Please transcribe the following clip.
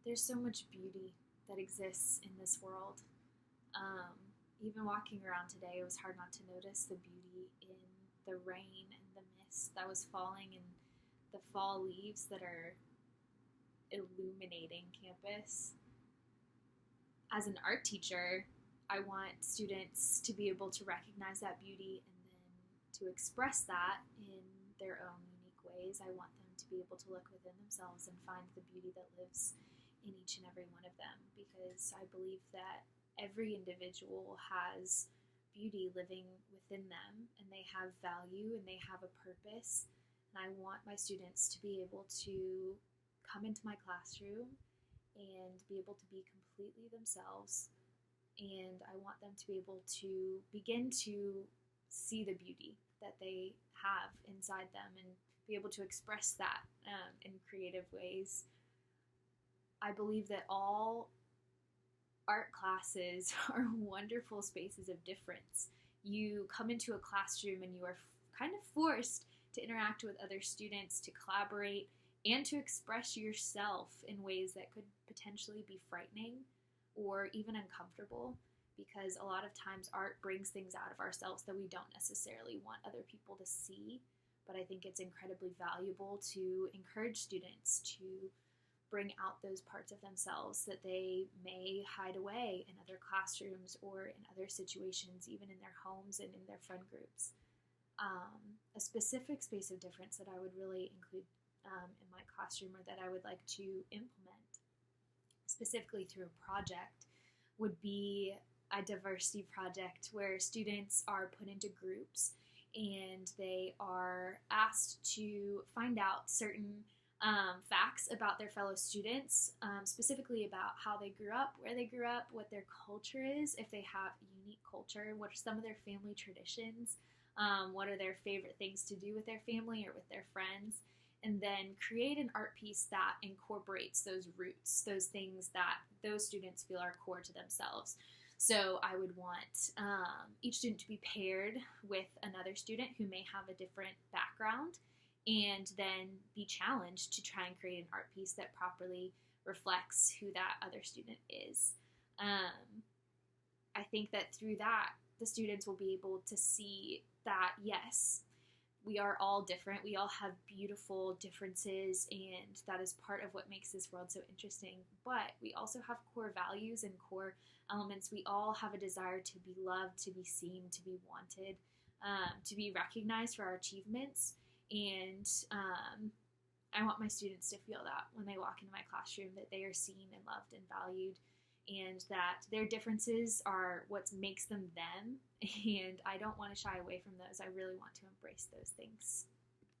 There's so much beauty that exists in this world. Um, Even walking around today, it was hard not to notice the beauty in the rain and the mist that was falling and the fall leaves that are illuminating campus. As an art teacher, I want students to be able to recognize that beauty and then to express that in their own unique ways. I want them to be able to look within themselves and find the beauty that lives in each and every one of them, because I believe that every individual has beauty living within them and they have value and they have a purpose. And I want my students to be able to come into my classroom and be able to be completely themselves. And I want them to be able to begin to see the beauty that they have inside them and be able to express that in creative ways. I believe that all art classes are wonderful spaces of difference. You come into a classroom and you are kind of forced to interact with other students, to collaborate, and to express yourself in ways that could potentially be frightening or even uncomfortable, because a lot of times art brings things out of ourselves that we don't necessarily want other people to see. But I think it's incredibly valuable to encourage students to bring out those parts of themselves that they may hide away in other classrooms or in other situations, even in their homes and in their friend groups. A specific space of difference that I would really include in my classroom, or that I would like to implement specifically through a project, would be a diversity project where students are put into groups and they are asked to find out certain facts about their fellow students, specifically about how they grew up, where they grew up, what their culture is, if they have a unique culture, what are some of their family traditions, what are their favorite things to do with their family or with their friends, and then create an art piece that incorporates those roots, those things that those students feel are core to themselves. So I would want each student to be paired with another student who may have a different background, and then be challenged to try and create an art piece that properly reflects who that other student is. I think that through that, the students will be able to see that, yes, we are all different. We all have beautiful differences, and that is part of what makes this world so interesting. But we also have core values and core elements. We all have a desire to be loved, to be seen, to be wanted, to be recognized for our achievements. And I want my students to feel that when they walk into my classroom, that they are seen and loved and valued, and that their differences are what makes them them. And I don't want to shy away from those. I really want to embrace those things.